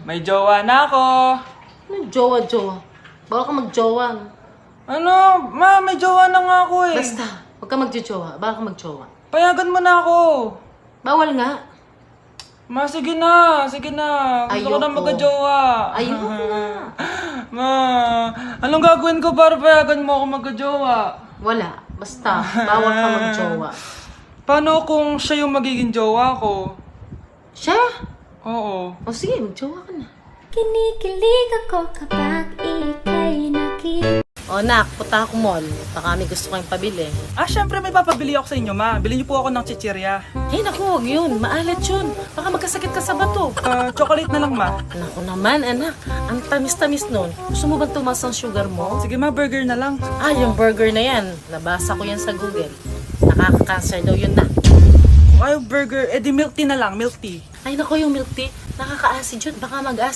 May jowa na ako. Ano jowa-jowa? Bawal ka mag-jowa. Ano? Ma, may jowa na nga ako eh. Basta, huwag ka mag-jowa. Bawal ka mag-jowa. Payagan mo na ako. Bawal nga. Ma, sige na. Sige na. Gusto ko na Ayoko. magka-jowa. Ayoko na. Ma, anong gagawin ko para payagan mo ako magka-jowa? Wala. Basta, bawal ka mag-jowa. Paano kung siya yung magiging jowa ko? Siya? Oo. O sige, mag-jowa ka na. Kinikilig ako kapag ika'y nakita. O nak, punta ako mall. Baka may gusto kayong pabili. Ah, syempre may papabili ako sa inyo, ma. Bilhin niyo po ako ng chichirya. Hey, naku, huwag yun. Maalat yun. Baka magkasakit ka sa bato. Chocolate na lang, ma. Naku naman, anak. Ang tamis-tamis nun. Gusto mo bang tumas ang sugar mo? Sige, ma, burger na lang. Ah, yung burger na yan. Nabasa ko yan sa Google. Nakaka-cancer daw yun na. Kung ayaw burger, edi milk tea na lang, milk tea. Ay, naku, yung milk tea. Nakaka-acid yun. Baka mag-acid